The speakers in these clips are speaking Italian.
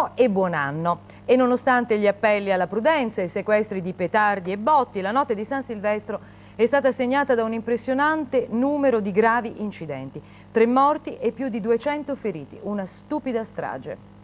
anno e buon anno. E nonostante gli appelli alla prudenza e i sequestri di petardi e botti, la notte di San Silvestro è stata segnata da un impressionante numero di gravi incidenti. 3 morti e più di 200 feriti, una stupida strage.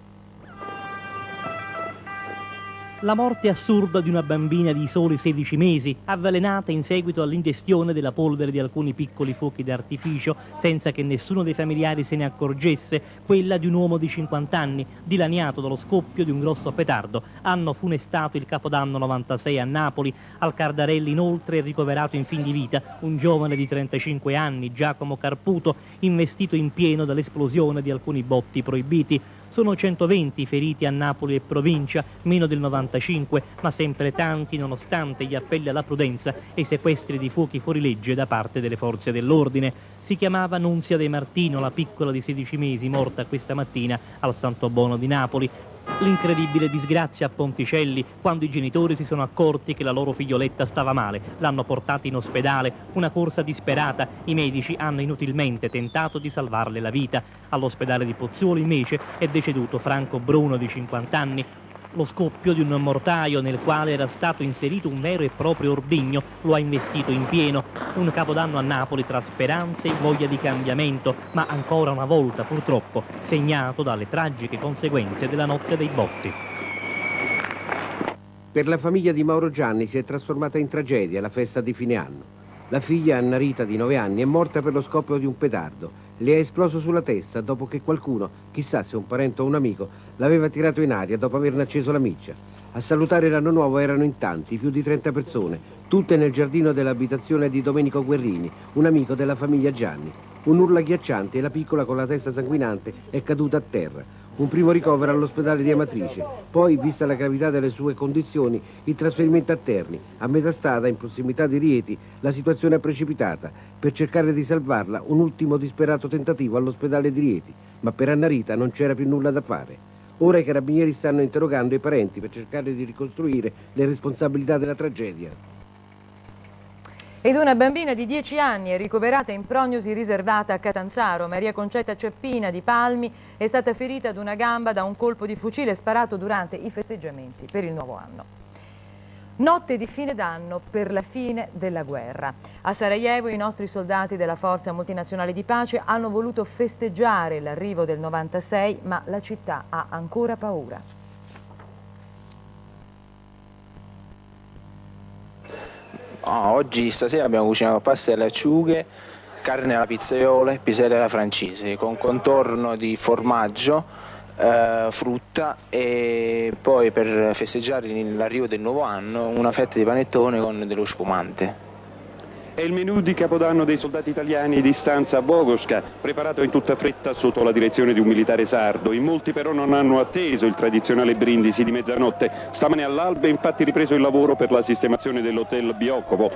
La morte assurda di una bambina di soli 16 mesi, avvelenata in seguito all'ingestione della polvere di alcuni piccoli fuochi d'artificio, senza che nessuno dei familiari se ne accorgesse, quella di un uomo di 50 anni, dilaniato dallo scoppio di un grosso petardo. Hanno funestato il Capodanno 96 a Napoli. Al Cardarelli inoltre è ricoverato in fin di vita un giovane di 35 anni, Giacomo Carputo, investito in pieno dall'esplosione di alcuni botti proibiti. Sono 120 i feriti a Napoli e provincia, meno del 95, ma sempre tanti nonostante gli appelli alla prudenza e i sequestri di fuochi fuorilegge da parte delle forze dell'ordine. Si chiamava Nunzia De Martino, la piccola di 16 mesi, morta questa mattina al Santo Bono di Napoli. L'incredibile disgrazia a Ponticelli, quando i genitori si sono accorti che la loro figlioletta stava male. L'hanno portata in ospedale, una corsa disperata. I medici hanno inutilmente tentato di salvarle la vita. All'ospedale di Pozzuoli, invece, è deceduto Franco Bruno, di 50 anni. Lo scoppio di un mortaio nel quale era stato inserito un vero e proprio ordigno lo ha investito in pieno. Un Capodanno a Napoli tra speranze e voglia di cambiamento, ma ancora una volta purtroppo segnato dalle tragiche conseguenze della notte dei botti. Per la famiglia di Mauro Gianni si è trasformata in tragedia la festa di fine anno. La figlia Anna Rita, di 9 anni, è morta per lo scoppio di un petardo. Le è esploso sulla testa dopo che qualcuno, chissà se un parente o un amico, l'aveva tirato in aria dopo averne acceso la miccia. A salutare l'anno nuovo erano in tanti, più di 30 persone, tutte nel giardino dell'abitazione di Domenico Guerrini, un amico della famiglia Gianni. Un urlo agghiacciante e la piccola con la testa sanguinante è caduta a terra. Un primo ricovero all'ospedale di Amatrice, poi, vista la gravità delle sue condizioni, il trasferimento a Terni. A metà strada, in prossimità di Rieti, la situazione è precipitata. Per cercare di salvarla, un ultimo disperato tentativo all'ospedale di Rieti, ma per Anna Rita non c'era più nulla da fare. Ora i carabinieri stanno interrogando i parenti per cercare di ricostruire le responsabilità della tragedia. Ed una bambina di 10 anni è ricoverata in prognosi riservata a Catanzaro. Maria Concetta Ciappina di Palmi è stata ferita ad una gamba da un colpo di fucile sparato durante i festeggiamenti per il nuovo anno. Notte di fine d'anno per la fine della guerra. A Sarajevo i nostri soldati della Forza Multinazionale di Pace hanno voluto festeggiare l'arrivo del 96, ma la città ha ancora paura. Oggi, stasera, abbiamo cucinato pasta alle acciughe, carne alla pizzaiola e piselli alla francese, con contorno di formaggio, frutta, e poi per festeggiare l'arrivo del nuovo anno una fetta di panettone con dello spumante. È il menù di Capodanno dei soldati italiani di stanza a Vogošća, preparato in tutta fretta sotto la direzione di un militare sardo. In molti però non hanno atteso il tradizionale brindisi di mezzanotte. Stamane all'alba è infatti ripreso il lavoro per la sistemazione dell'hotel Biokovo.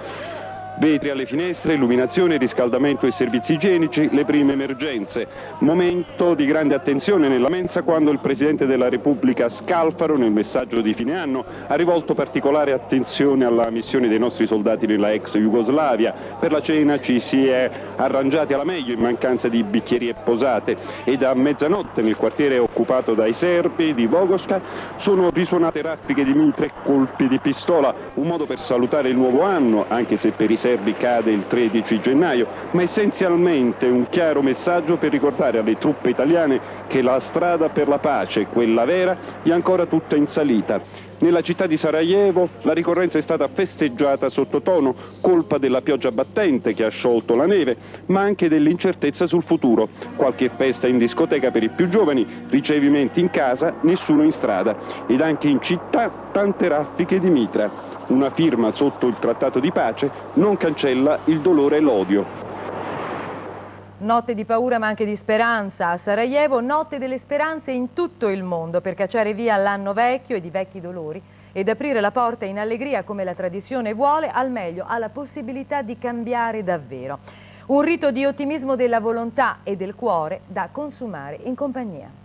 Vetri alle finestre, illuminazione, riscaldamento e servizi igienici, le prime emergenze. Momento di grande attenzione nella mensa quando il Presidente della Repubblica Scalfaro, nel messaggio di fine anno, ha rivolto particolare attenzione alla missione dei nostri soldati nella ex Jugoslavia. Per la cena ci si è arrangiati alla meglio in mancanza di bicchieri e posate, e da mezzanotte nel quartiere occupato dai serbi di Vogošća sono risuonate raffiche di mitra e colpi di pistola, un modo per salutare il nuovo anno, anche se per i serbi cade il 13 gennaio, ma essenzialmente un chiaro messaggio per ricordare alle truppe italiane che la strada per la pace, quella vera, è ancora tutta in salita. Nella città di Sarajevo la ricorrenza è stata festeggiata sottotono, colpa della pioggia battente che ha sciolto la neve, ma anche dell'incertezza sul futuro. Qualche festa in discoteca per i più giovani, ricevimenti in casa, nessuno in strada. Ed anche in città tante raffiche di mitra. Una firma sotto il trattato di pace non cancella il dolore e l'odio. Notte di paura ma anche di speranza. A Sarajevo, notte delle speranze in tutto il mondo per cacciare via l'anno vecchio e di vecchi dolori ed aprire la porta in allegria come la tradizione vuole, al meglio alla possibilità di cambiare davvero. Un rito di ottimismo della volontà e del cuore da consumare in compagnia.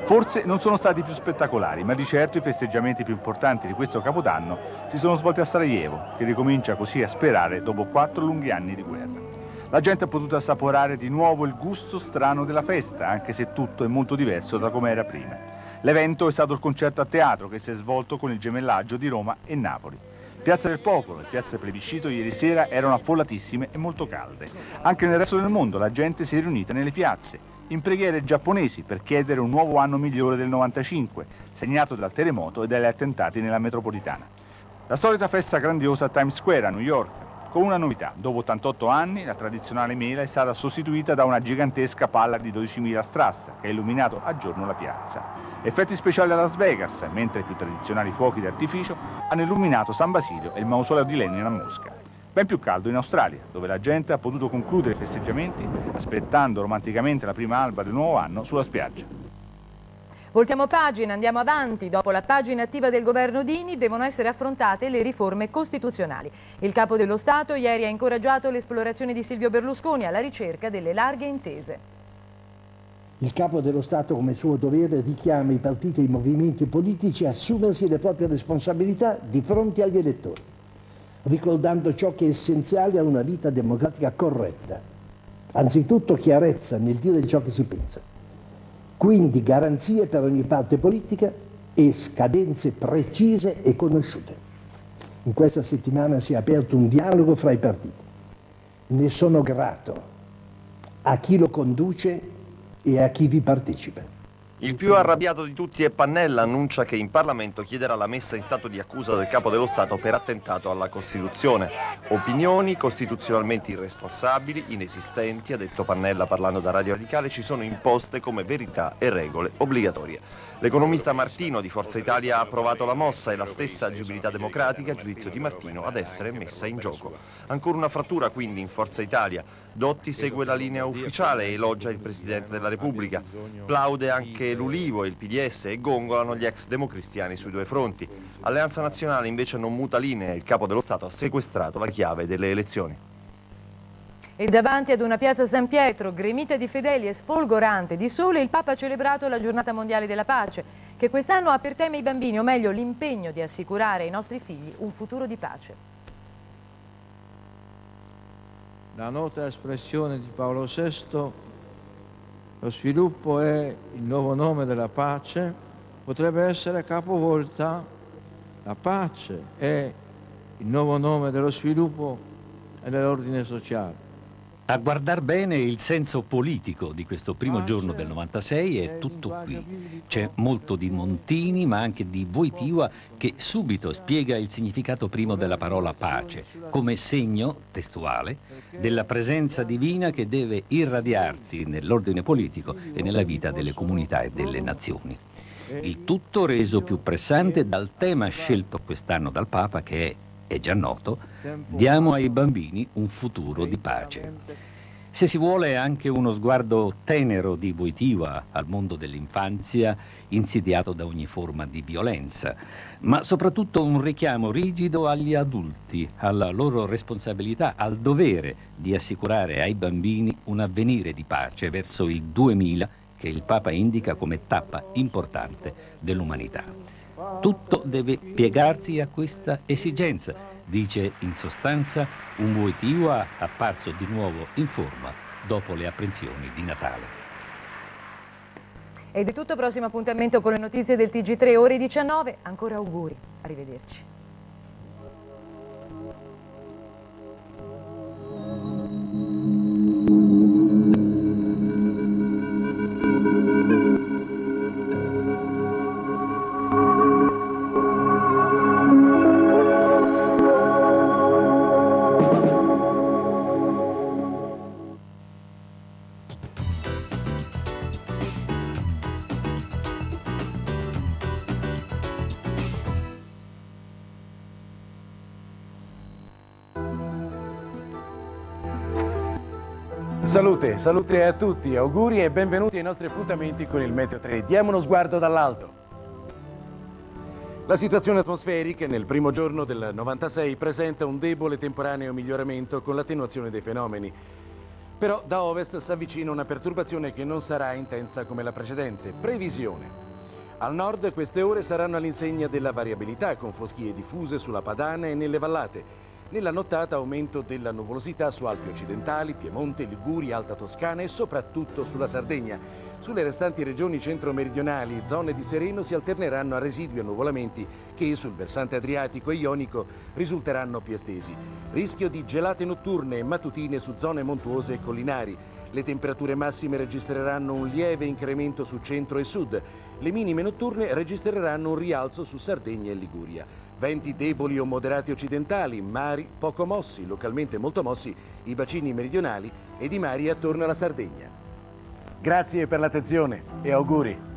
Forse non sono stati più spettacolari, ma di certo i festeggiamenti più importanti di questo Capodanno si sono svolti a Sarajevo, che ricomincia così a sperare dopo 4 lunghi anni di guerra. La gente ha potuto assaporare di nuovo il gusto strano della festa, anche se tutto è molto diverso da come era prima. L'evento è stato il concerto a teatro che si è svolto con il gemellaggio di Roma e Napoli. Piazza del Popolo e Piazza Plebiscito ieri sera erano affollatissime e molto calde. Anche nel resto del mondo la gente si è riunita nelle piazze, in preghiere giapponesi per chiedere un nuovo anno migliore del 95, segnato dal terremoto e dagli attentati nella metropolitana. La solita festa grandiosa a Times Square a New York, con una novità: dopo 88 anni la tradizionale mela è stata sostituita da una gigantesca palla di 12.000 strass che ha illuminato a giorno la piazza. Effetti speciali a Las Vegas, mentre i più tradizionali fuochi d'artificio hanno illuminato San Basilio e il mausoleo di Lenin a Mosca. Ben più caldo in Australia, dove la gente ha potuto concludere i festeggiamenti aspettando romanticamente la prima alba del nuovo anno sulla spiaggia. Voltiamo pagina, andiamo avanti. Dopo la pagina attiva del governo Dini devono essere affrontate le riforme costituzionali. Il capo dello Stato ieri ha incoraggiato l'esplorazione di Silvio Berlusconi alla ricerca delle larghe intese. Il capo dello Stato, come suo dovere, richiama i partiti e i movimenti politici a assumersi le proprie responsabilità di fronte agli elettori, ricordando ciò che è essenziale a una vita democratica corretta. Anzitutto chiarezza nel dire ciò che si pensa. Quindi garanzie per ogni parte politica e scadenze precise e conosciute. In questa settimana si è aperto un dialogo fra i partiti. Ne sono grato a chi lo conduce e a chi vi partecipa. Il più arrabbiato di tutti è Pannella, annuncia che in Parlamento chiederà la messa in stato di accusa del Capo dello Stato per attentato alla Costituzione. Opinioni costituzionalmente irresponsabili, inesistenti, ha detto Pannella parlando da Radio Radicale, ci sono imposte come verità e regole obbligatorie. L'economista Martino di Forza Italia ha approvato la mossa e la stessa agibilità democratica, a giudizio di Martino, ad essere messa in gioco. Ancora una frattura quindi in Forza Italia. Dotti segue la linea ufficiale e elogia il Presidente della Repubblica. Plaude anche l'Ulivo e il PDS e gongolano gli ex democristiani sui due fronti. Alleanza Nazionale invece non muta linea e il Capo dello Stato ha sequestrato la chiave delle elezioni. E davanti ad una piazza San Pietro, gremita di fedeli e sfolgorante di sole, il Papa ha celebrato la Giornata Mondiale della Pace, che quest'anno ha per tema i bambini, o meglio l'impegno di assicurare ai nostri figli un futuro di pace. La nota espressione di Paolo VI, lo sviluppo è il nuovo nome della pace, potrebbe essere capovolta: la pace è il nuovo nome dello sviluppo e dell'ordine sociale. A guardar bene, il senso politico di questo primo giorno del 96 è tutto qui. C'è molto di Montini, ma anche di Wojtyła, che subito spiega il significato primo della parola pace, come segno testuale della presenza divina che deve irradiarsi nell'ordine politico e nella vita delle comunità e delle nazioni. Il tutto reso più pressante dal tema scelto quest'anno dal Papa, che è già noto: diamo ai bambini un futuro di pace. Se si vuole, anche uno sguardo tenero di Wojtyła al mondo dell'infanzia, insidiato da ogni forma di violenza, ma soprattutto un richiamo rigido agli adulti, alla loro responsabilità, al dovere di assicurare ai bambini un avvenire di pace verso il 2000, che il Papa indica come tappa importante dell'umanità. Tutto deve piegarsi a questa esigenza, dice in sostanza un Wojtyła apparso di nuovo in forma dopo le apprensioni di Natale. Ed è tutto, prossimo appuntamento con le notizie del TG3 ore 19, ancora auguri, arrivederci. Salute a tutti, auguri e benvenuti ai nostri appuntamenti con il Meteo 3. Diamo uno sguardo dall'alto. La situazione atmosferica nel primo giorno del 96 presenta un debole temporaneo miglioramento con l'attenuazione dei fenomeni. Però da ovest si avvicina una perturbazione che non sarà intensa come la precedente. Previsione. Al nord queste ore saranno all'insegna della variabilità, con foschie diffuse sulla Padana e nelle vallate. Nella nottata aumento della nuvolosità su Alpi occidentali, Piemonte, Liguria, Alta Toscana e soprattutto sulla Sardegna. Sulle restanti regioni centro-meridionali, zone di sereno si alterneranno a residui e nuvolamenti che sul versante adriatico e ionico risulteranno più estesi. Rischio di gelate notturne e mattutine su zone montuose e collinari. Le temperature massime registreranno un lieve incremento su centro e sud. Le minime notturne registreranno un rialzo su Sardegna e Liguria. Venti deboli o moderati occidentali, mari poco mossi, localmente molto mossi, i bacini meridionali ed i mari attorno alla Sardegna. Grazie per l'attenzione e auguri.